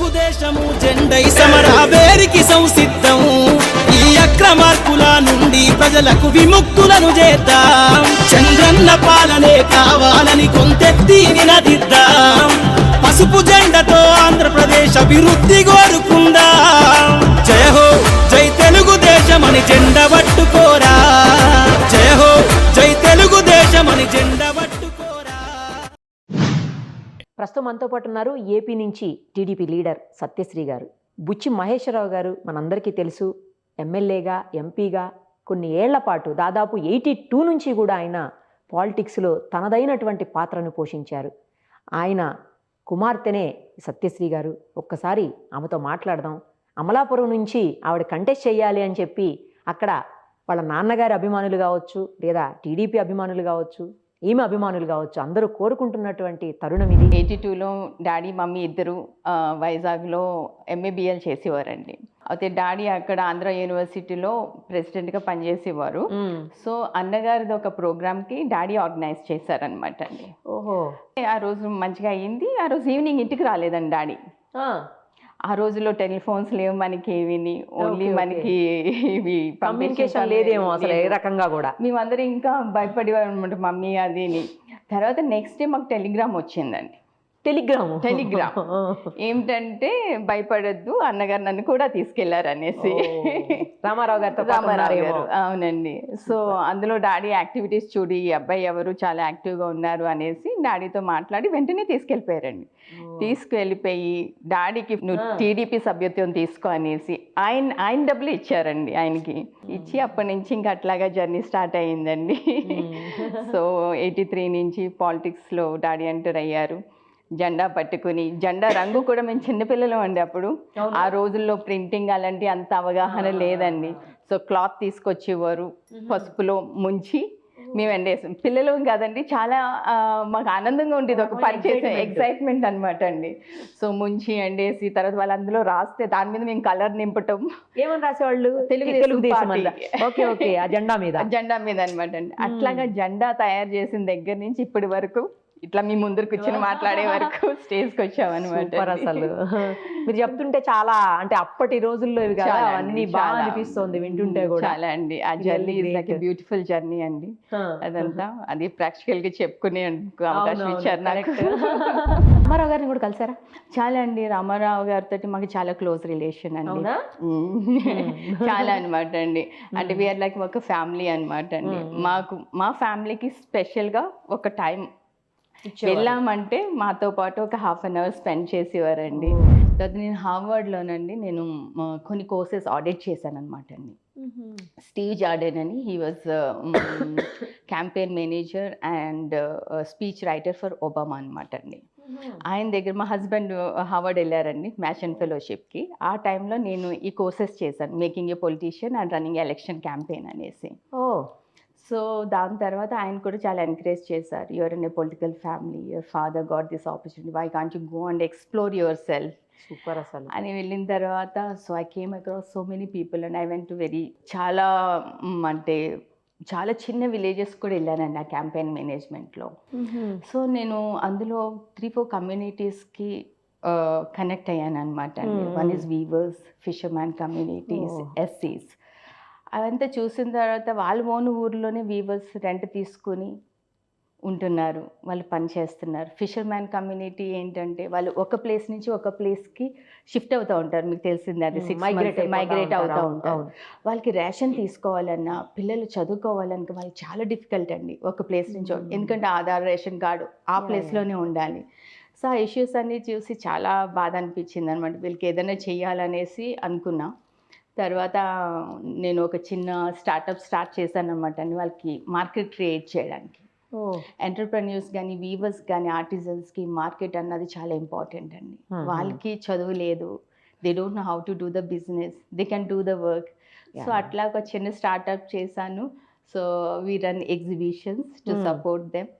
తెలుగుదేశము జెండై సమరావేరికి సంసిద్ధం. ఈ అక్రమార్కుల నుండి ప్రజలకు విముక్తులను చేద్దాం. చంద్రన్న పాలనే కావాలని కొంతెత్తి నినదిద్దాం. పసుపు జెండతో ఆంధ్రప్రదేశ్ అభివృద్ధి కోరుకుందాం. జయ హో జై తెలుగుదేశమని జెండ పట్టుకోరా. జయ హో జై తెలుగుదేశమని జెండ పట్టుకోరా. ప్రస్తుతం మనతో పాటు ఉన్నారు ఏపీ నుంచి టీడీపీ లీడర్ సత్యశ్రీ గారు. బుచ్చి మహేశ్వరరావు గారు మనందరికీ తెలుసు, ఎమ్మెల్యేగా ఎంపీగా కొన్ని ఏళ్ల పాటు దాదాపు 82 నుంచి కూడా ఆయన పాలిటిక్స్లో తనదైనటువంటి పాత్రను పోషించారు. ఆయన కుమార్తెనే సత్యశ్రీ గారు. ఒక్కసారి ఆమెతో మాట్లాడదాం. అమలాపురం నుంచి ఆవిడ కంటెస్ట్ చేయాలి అని చెప్పి అక్కడ వాళ్ళ నాన్నగారి అభిమానులు కావచ్చు, లేదా టీడీపీ అభిమానులు కావచ్చు, ఈమె అభిమానులు కావచ్చు, అందరూ కోరుకుంటున్నటువంటి తరుణం ఇది. 82లో డాడీ మమ్మీ ఇద్దరు వైజాగ్లో ఎంఏబిఎల్ చేసేవారండి. అయితే డాడీ అక్కడ ఆంధ్ర యూనివర్సిటీలో ప్రెసిడెంట్గా పనిచేసేవారు. సో అన్నగారిది ఒక ప్రోగ్రామ్కి డాడీ ఆర్గనైజ్ చేశారనమాట అండి. ఓహో. ఆ రోజు మంచిగా అయ్యింది. ఆ రోజు ఈవినింగ్ ఇంటికి రాలేదండి డాడీ. ఆ రోజులో టెలిఫోన్స్ లేవు మనకి, ఏవిని ఓన్లీ మనకి ఇవి కమ్యూనికేషన్ లేదేమో అసలు ఏ రకంగా కూడా. మేమందరం ఇంకా భయపడేవారు అనమాట మమ్మీ అదిని. తర్వాత నెక్స్ట్ డే మాకు టెలిగ్రామ్ వచ్చిందండి. టెలిగ్రామ్ ఏమిటంటే భయపడద్దు, అన్నగారు నన్ను కూడా తీసుకెళ్లారు అనేసి. రామారావు గారు. అవునండి. సో అందులో డాడీ యాక్టివిటీస్ చూడి ఈ అబ్బాయి ఎవరు చాలా యాక్టివ్గా ఉన్నారు అనేసి డాడీతో మాట్లాడి వెంటనే తీసుకెళ్ళిపోయారండి. తీసుకువెళ్ళిపోయి డాడీకి నువ్వు టీడీపీ సభ్యత్వం తీసుకో అనేసి ఆయన డబ్బులు ఇచ్చారండి. ఆయనకి ఇచ్చి అప్పటి నుంచి ఇంకా అట్లాగా జర్నీ స్టార్ట్ అయ్యిందండి. సో 83 నుంచి పాలిటిక్స్లో డాడీ ఎంటర్ అయ్యారు. జెండా పట్టుకుని, జెండా రంగు కూడా మేము చిన్నపిల్లలం అండి అప్పుడు. ఆ రోజుల్లో ప్రింటింగ్ అలాంటి అంత అవగాహన లేదండి. సో క్లాత్ తీసుకొచ్చేవారు, పసుపులో ముంచి మేము ఎండేసాం. పిల్లలు కదండి, చాలా మాకు ఆనందంగా ఉండేది, ఒక పరిచయం ఎక్సైట్మెంట్ అనమాట అండి. సో ముంచి ఎండేసి తర్వాత వాళ్ళు అందులో రాస్తే దాని మీద మేము కలర్ నింపటం. ఏమని రాసేవాళ్ళు? తెలుగుదేశం జెండా మీద అనమాట అండి. అట్లాగా జెండా తయారు చేసిన దగ్గర నుంచి ఇప్పటి వరకు ఇట్లా మీ ముందర కూర్చొని మాట్లాడే వరకు స్టేజ్కి వచ్చామన్నమాట. అసలు మీరు చెప్తుంటే చాలా, అంటే అప్పటి రోజుల్లో ఇవి కదా అన్ని బాగా అనిపిస్తుంది వింటుంటే కూడా. చాలా అండి. ఆ journey is like beautiful journey అండి. అదంతా అది ప్రాక్టికల్ గా చెప్పుకునే అవకాశం ఇచ్చారు నాకు. రామారావు గారిని కూడా కలిసారా? చాలా అండి. రామారావు గారితో మాకు చాలా క్లోజ్ రిలేషన్ అండి. చాలా అనమాట అండి. అంటే వీఆర్ లైక్ ఒక ఫ్యామిలీ అనమాట అండి. మా ఫ్యామిలీకి స్పెషల్ గా ఒక టైం వెళ్ళామంటే మాతో పాటు ఒక ½ అన్ అవర్ స్పెండ్ చేసేవారండి. తర్వాత నేను హార్వర్డ్లోనండి నేను కొన్ని కోర్సెస్ ఆడిట్ చేశాను అనమాట అండి. స్టీవ్ జార్డెన్ అని, he was campaign manager and speech writer for Obama అనమాట అండి. ఆయన దగ్గర మా హస్బెండ్ హార్వర్డ్ వెళ్ళారండి మ్యాషన్ ఫెలోషిప్కి. ఆ టైంలో నేను ఈ కోర్సెస్ చేశాను, making a politician and running election campaign అనేసి. సో దాని తర్వాత ఆయన కూడా చాలా ఎంకరేజ్ చేశారు. You're in a political family, your father got this opportunity, why can't you go and explore yourself. Super అసలు అని వెళ్ళిన తర్వాత so I came across so many people and I went to చాలా అంటే చాలా చిన్న villages కూడా వెళ్ళానండి ఆ క్యాంపెయిన్ మేనేజ్మెంట్లో. సో నేను అందులో 3-4 కమ్యూనిటీస్కి కనెక్ట్ అయ్యాను అనమాట అండి. One is weavers, fisherman communities, ఎస్సీస్. అవంతా చూసిన తర్వాత వాళ్ళ ఓన్ ఊర్లోనే వీవర్స్ రెంట్ తీసుకుని ఉంటున్నారు, వాళ్ళు పని చేస్తున్నారు. ఫిషర్మ్యాన్ కమ్యూనిటీ ఏంటంటే వాళ్ళు ఒక ప్లేస్ నుంచి ఒక ప్లేస్కి షిఫ్ట్ అవుతూ ఉంటారు, మీకు తెలిసిందే, అది మైగ్రేట్ అవుతూ ఉంటారు. వాళ్ళకి రేషన్ తీసుకోవాలన్నా, పిల్లలు చదువుకోవాలన్నా వాళ్ళకి చాలా డిఫికల్ట్ అండి ఒక ప్లేస్ నుంచి, ఎందుకంటే ఆధార్, రేషన్ కార్డు ఆ ప్లేస్లోనే ఉండాలి. సో ఆ ఇష్యూస్ అన్నీ చూసి చాలా బాధ అనిపించింది అనమాట. వీళ్ళకి ఏదైనా చెయ్యాలనేసి అనుకున్నా. తర్వాత నేను ఒక చిన్న స్టార్టప్ స్టార్ట్ చేశాను అనమాట అండి, వాళ్ళకి మార్కెట్ క్రియేట్ చేయడానికి. ఎంటర్ప్రెన్యూర్స్ కానీ, వీవర్స్ కానీ, ఆర్టిజన్స్కి మార్కెట్ అన్నది చాలా ఇంపార్టెంట్ అండి. వాళ్ళకి చదువు లేదు, they don't know how to do the business, they can do the work. So అట్లా ఒక చిన్న స్టార్టప్ చేశాను. So we run exhibitions to support them.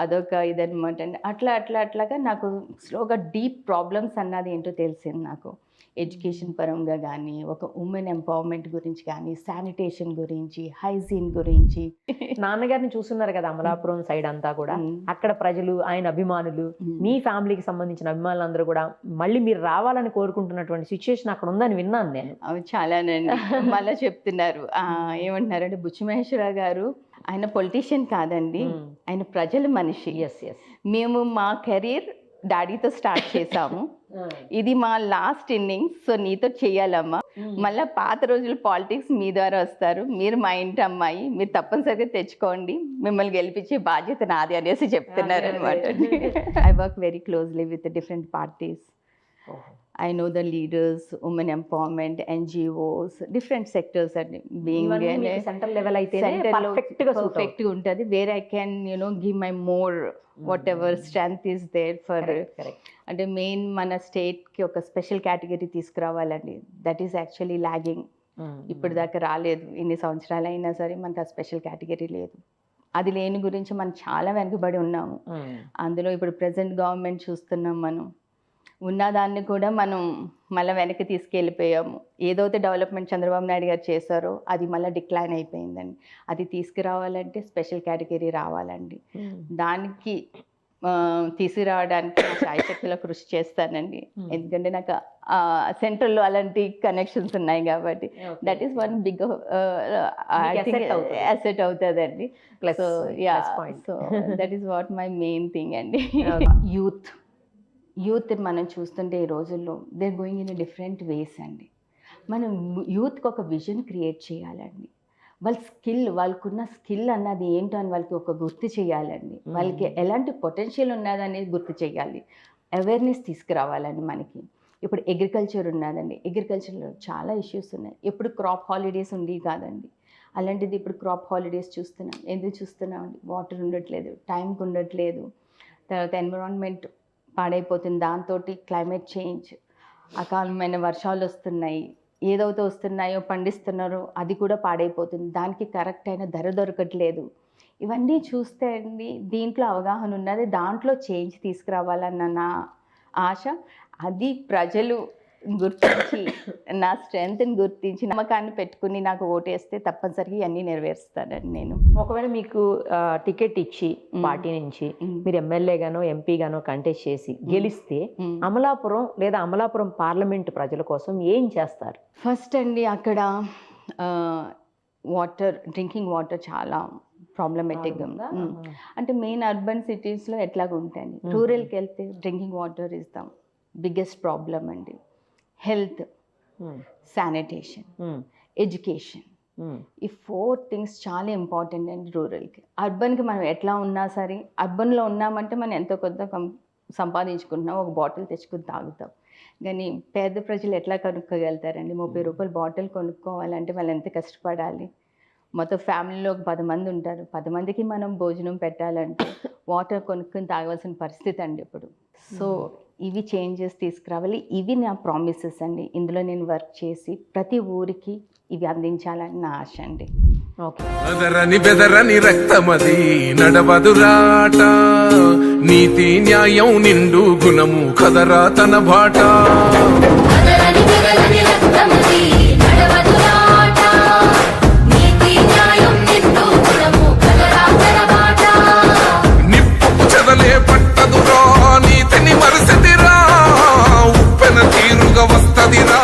అదొక ఇదనమాట అండి. అట్లాగా నాకు స్లోగా డీప్ ప్రాబ్లమ్స్ అన్నది ఏంటో తెలిసింది నాకు. ఎడ్యుకేషన్ పరంగా కానీ, ఒక ఉమెన్ ఎంపవర్మెంట్ గురించి కానీ, శానిటేషన్ గురించి, హైజీన్ గురించి. నాన్నగారిని చూస్తున్నారు కదా అమలాపురం సైడ్ అంతా కూడా, అక్కడ ప్రజలు, ఆయన అభిమానులు, మీ ఫ్యామిలీకి సంబంధించిన అభిమానులందరూ కూడా మళ్ళీ మీరు రావాలని కోరుకుంటున్నటువంటి సిచ్యుయేషన్ అక్కడ ఉందని విన్నాను నేను. అవి చాలానండి. మళ్ళీ చెప్తున్నారు ఏమంటున్నారంటే, బుచ్చి మహేశ్వరరావు గారు ఆయన పొలిటీషియన్ కాదండి, ఆయన ప్రజల మనిషి. మేము మా కెరీర్ డాడీతో స్టార్ట్ చేసాము, ఇది మా లాస్ట్ ఇన్నింగ్స్, సో నీతో చెయ్యాలమ్మా. మళ్ళీ పాత రోజులు పాలిటిక్స్ మీ ద్వారా వస్తారు, మీరు మా ఇంటి అమ్మాయి, మీరు తప్పనిసరిగా తెచ్చుకోండి, మిమ్మల్ని గెలిపించే బాధ్యత నాది అనేసి చెప్తున్నారు అనమాట. I work very closely with different parties. I know the leaders, women empowerment, NGOs, different sectors are being central level అయితే perfect ఉంటుంది, where I can give my more whatever strength is there for. అంటే main మన స్టేట్కి ఒక special category తీసుకురావాలండి. That is actually lagging. ఇప్పుడు దాకా రాలేదు, ఇన్ని సంవత్సరాలు అయినా సరే మనకు ఆ స్పెషల్ కేటగిరీ లేదు. అది లేని గురించి మనం చాలా వెనుకబడి ఉన్నాము. అందులో ఇప్పుడు ప్రెసెంట్ గవర్నమెంట్ చూస్తున్నాం, మనం ఉన్నదాన్ని కూడా మనం మళ్ళీ వెనక్కి తీసుకెళ్ళిపోయాము. ఏదైతే డెవలప్మెంట్ చంద్రబాబు నాయుడు గారు చేశారో అది మళ్ళీ డిక్లైన్ అయిపోయిందండి. అది తీసుకురావాలంటే స్పెషల్ కేటగిరీ రావాలండి. దానికి తీసుకురావడానికి నా శాయశక్తిలో కృషి చేస్తానండి. ఎందుకంటే నాకు సెంట్రల్లో అలాంటి కనెక్షన్స్ ఉన్నాయి కాబట్టి that is one big asset అవుతుందండి. So that is what my main thing అండి. యూత్ మనం చూస్తుంటే ఈ రోజుల్లో they going in different ways అండి. మనం యూత్కి ఒక విజన్ క్రియేట్ చేయాలండి. వాళ్ళకున్న స్కిల్ అన్నది ఏంటో అని వాళ్ళకి ఒక గుర్తు చేయాలండి. వాళ్ళకి ఎలాంటి పొటెన్షియల్ ఉన్నదనేది గుర్తు చేయాలి. అవేర్నెస్ తీసుకురావాలండి మనకి. ఇప్పుడు అగ్రికల్చర్ ఉన్నదండి, అగ్రికల్చర్లో చాలా ఇష్యూస్ ఉన్నాయి. ఎప్పుడు క్రాప్ హాలిడేస్ ఉండేవి కాదండి, అలాంటిది ఇప్పుడు క్రాప్ హాలిడేస్ చూస్తున్నాం. ఎందుకు చూస్తున్నామండి? వాటర్ ఉండట్లేదు, టైంకి ఉండట్లేదు, తర్వాత ఎన్విరాన్మెంట్ పాడైపోతుంది, దాంతో క్లైమేట్ చేంజ్, అకాలమైన వర్షాలు వస్తున్నాయి, ఏదైతే వస్తున్నాయో పండిస్తున్నారో అది కూడా పాడైపోతుంది, దానికి కరెక్ట్ అయిన ధర దొరకట్లేదు. ఇవన్నీ చూస్తే అండి దీంట్లో అవగాహన ఉన్నది, దాంట్లో చేంజ్ తీసుకురావాలన్న నా ఆశ. అది ప్రజలు గుర్తించి, నా స్ట్రెంగ్త్ని గుర్తించి, నమ్మకాన్ని పెట్టుకుని నాకు ఓటేస్తే తప్పనిసరిగా ఇవన్నీ నెరవేరుస్తానండి నేను. ఒకవేళ మీకు టికెట్ ఇచ్చి పార్టీ నుంచి మీరు ఎమ్మెల్యేగానో ఎంపీగానో కంటెస్ట్ చేసి గెలిస్తే అమలాపురం లేదా అమలాపురం పార్లమెంట్ ప్రజల కోసం ఏం చేస్తారు? ఫస్ట్ అండి, అక్కడ డ్రింకింగ్ వాటర్ చాలా ప్రాబ్లమేటిక్గా ఉంది. అంటే మెయిన్ అర్బన్ సిటీస్లో ఎట్లాగా ఉంటాయండి, రూరల్కి వెళ్తే drinking water is the biggest problem అండి. హెల్త్, శానిటేషన్, ఎడ్యుకేషన్, ఈ 4 థింగ్స్ చాలా ఇంపార్టెంట్ అండి రూరల్కి. అర్బన్కి మనం ఎట్లా ఉన్నా సరే, అర్బన్లో ఉన్నామంటే మనం ఎంతో కొంత సంపాదించుకుంటున్నాం, ఒక బాటిల్ తెచ్చుకుని తాగుతాం. కానీ పేద ప్రజలు ఎట్లా కొనుక్కోగలుగుతారండి? 30 రూపాయల బాటిల్ కొనుక్కోవాలంటే వాళ్ళు ఎంత కష్టపడాలి? మొత్తం ఫ్యామిలీలో ఒక 10 మంది ఉంటారు, 10 మందికి మనం భోజనం పెట్టాలంటే వాటర్ కొనుక్కొని తాగవలసిన పరిస్థితి అండి ఇప్పుడు. సో ఇవి చేంజెస్ తీసుకురావాలి. ఇవి నా ప్రామిసెస్ అండి. ఇందులో నేను వర్క్ చేసి ప్రతి ఊరికి ఇవి అందించాలని నా ఆశ అండి. బెదరని రక్తమది నడవదురాట, నీతి న్యాయం నిండు గుణము కదరా తన బాట. నిప్పు చెదలే పట్టదురా, నీతిని మరిసిదిరా, ఉప్పెన తీరుగా వస్తదిరా.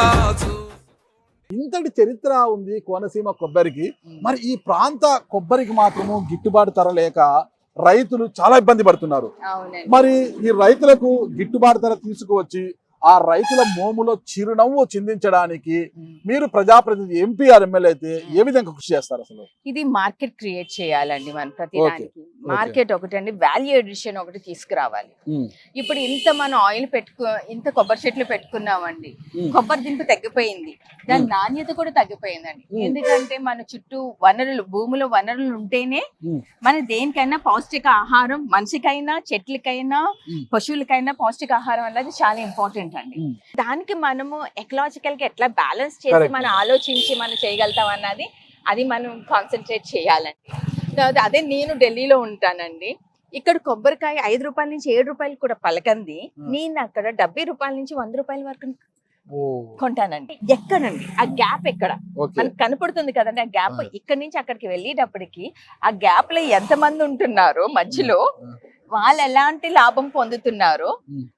ఇంతటి చరిత్ర ఉంది కోనసీమ కొబ్బరికి. మరి ఈ ప్రాంత కొబ్బరికి మాత్రము గిట్టుబాటు ధర లేక రైతులు చాలా ఇబ్బంది పడుతున్నారు. మరి ఈ రైతులకు గిట్టుబాటు ధర తీసుకువచ్చి ఆ రైతుల మోములో చిరునవ్వు చిందించడానికి మీరు ప్రజాప్రతినిధి ఎంపీ ఆర్ ఎమ్మెల్యే అయితే ఏ విధంగా కృషి చేస్తారు? అసలు ఇది మార్కెట్ క్రియేట్ చేయాలండి మనం ప్రతి దానికి. మార్కెట్ ఒకటి అండి, వాల్యూ ఎడిషన్ ఒకటి తీసుకురావాలి. ఇప్పుడు ఇంత మనం ఆయిల్ ఇంత కొబ్బరి చెట్లు పెట్టుకున్నామండి, కొబ్బరి దింపు తగ్గిపోయింది, దాని నాణ్యత కూడా తగ్గిపోయిందండి. ఎందుకంటే మన చుట్టూ వనరులు, భూమిలో వనరులు ఉంటేనే మన దేనికైనా పౌష్టిక ఆహారం, మనిషికైనా చెట్లకైనా పశువులకైనా పౌష్టిక ఆహారం అనేది చాలా ఇంపార్టెంట్ అండి. దానికి మనము ఎకలాజికల్ గా ఎట్లా బ్యాలెన్స్ చేసి మనం ఆలోచించి మనం చేయగలుగుతాం అన్నది, అది మనం కాన్సన్ట్రేట్ చేయాలండి. అదే నేను ఢిల్లీలో ఉంటానండి, ఇక్కడ కొబ్బరికాయ 5 రూపాయల నుంచి 7 రూపాయలు కూడా పలకంది, నేను అక్కడ 70 రూపాయల నుంచి 100 రూపాయల వరకు కొంటానండి. ఎక్కడండి ఆ గ్యాప్ ఎక్కడ మనకు కనపడుతుంది కదండి, ఆ గ్యాప్ ఇక్కడ నుంచి అక్కడికి వెళ్ళేటప్పటికి ఆ గ్యాప్ లో ఎంత మంది ఉంటున్నారో మధ్యలో, వాళ్ళు ఎలాంటి లాభం పొందుతున్నారో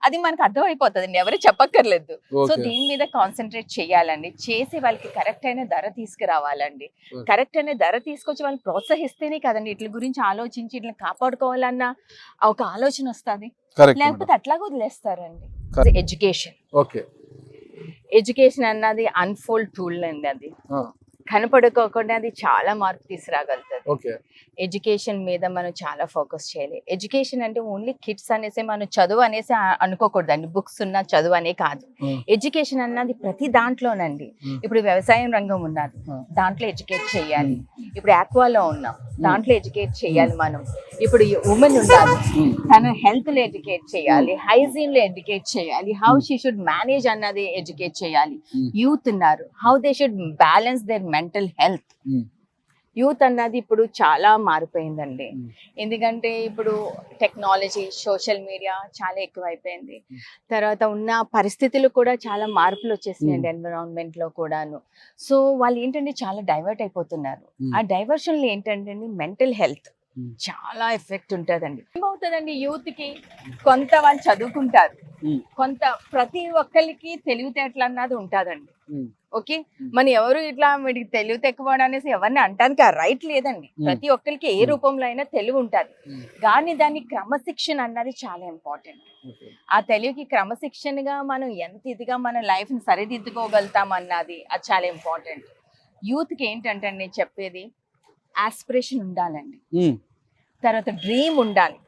అది మనకు అర్థమైపోతుంది, ఎవరు చెప్పక్కర్లేదు. సో దీని మీద కాన్సన్ట్రేట్ చేయాలండి, చేసి వాళ్ళకి కరెక్ట్ అయిన ధర తీసుకురావాలండి. కరెక్ట్ అయిన ధర తీసుకొచ్చి వాళ్ళు ప్రోత్సహిస్తేనే కదండి వీటి గురించి ఆలోచించి ఇట్లా కాపాడుకోవాలన్న ఒక ఆలోచన వస్తుంది, లేకపోతే అట్లాగే వదిలేస్తారండి. ఎడ్యుకేషన్, ఎడ్యుకేషన్ అన్నది అన్ఫోల్డ్ టూల్ అండి, అది కనపడుకోకుండా అది చాలా మార్పు తీసుకురాగలుగుతుంది. ఎడ్యుకేషన్ మీద మనం చాలా ఫోకస్ చేయాలి. ఎడ్యుకేషన్ అంటే ఓన్లీ కిడ్స్ అనేసి మనం చదువు అనేసి అనుకోకూడదండి, బుక్స్ ఉన్న చదువు అనే కాదు. ఎడ్యుకేషన్ అన్నది ప్రతి దాంట్లోనండి. ఇప్పుడు వ్యవసాయం రంగం ఉన్నది, దాంట్లో ఎడ్యుకేట్ చేయాలి. ఇప్పుడు ఆక్వాలో ఉన్నాం, దాంట్లో ఎడ్యుకేట్ చేయాలి మనం. ఇప్పుడు ఉమెన్ ఉండాలి, తన హెల్త్ లో ఎడ్యుకేట్ చేయాలి, హైజీన్ లో ఎడ్యుకేట్ చేయాలి, హౌ షీ షుడ్ మేనేజ్ అన్నది ఎడ్యుకేట్ చేయాలి. యూత్ ఉన్నారు, how they should balance there mental health. Youth అన్నది ఇప్పుడు చాలా మారిపోయిందండి, ఎందుకంటే ఇప్పుడు టెక్నాలజీ, సోషల్ మీడియా చాలా ఎక్కువైపోయింది. తర్వాత ఉన్న పరిస్థితులు కూడా చాలా మార్పులు వచ్చేసినాయండి ఎన్విరాన్మెంట్ లో కూడాను. సో వాళ్ళు ఏంటంటే చాలా డైవర్ట్ అయిపోతున్నారు. ఆ డైవర్షన్ ఏంటంటే మెంటల్ హెల్త్ చాలా ఎఫెక్ట్ ఉంటుందండి. ఏమవుతుందండి యూత్ కి, కొంత వాళ్ళు చదువుకుంటారు, కొంత ప్రతి ఒక్కరికి తెలివితేటలు అన్నది ఉంటుందండి. ఓకే, మన ఎవరు ఇట్లా వీడికి తెలివి తక్కువ అనేసి ఎవరిని అంటానికి ఆ రైట్ లేదండి. ప్రతి ఒక్కరికి ఏ రూపంలో అయినా తెలివి ఉంటుంది, కానీ దాని క్రమశిక్షణ అన్నది చాలా ఇంపార్టెంట్. ఆ తెలివికి క్రమశిక్షణగా మనం ఎంత ఇదిగా మన లైఫ్ ని సరిదిద్దుకోగలుగుతాం అన్నది అది చాలా ఇంపార్టెంట్. యూత్ కి ఏంటంటే నేను చెప్పేది, ఆస్పిరేషన్ ఉండాలండి, తర్వాత డ్రీమ్ ఉండాలి,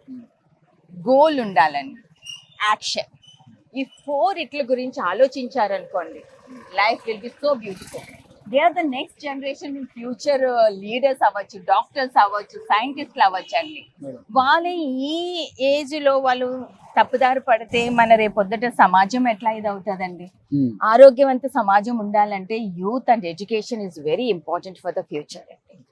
గోల్ ఉండాలండి, యాక్షన్. ఈ 4 ఇట్ల గురించి ఆలోచించారనుకోండి, life will be so beautiful. They are the next generation in future leaders అవ్వచ్చు, డాక్టర్స్ అవ్వచ్చు, సైంటిస్టులు అవ్వచ్చు అండి. వాళ్ళ ఈ ఏజ్ లో వాళ్ళు తప్పుదారి పడితే మన రేపొద్దుట సమాజం ఎట్లా ఇది అవుతుందండి. ఆరోగ్యవంత సమాజం ఉండాలంటే youth and education is very important for the future.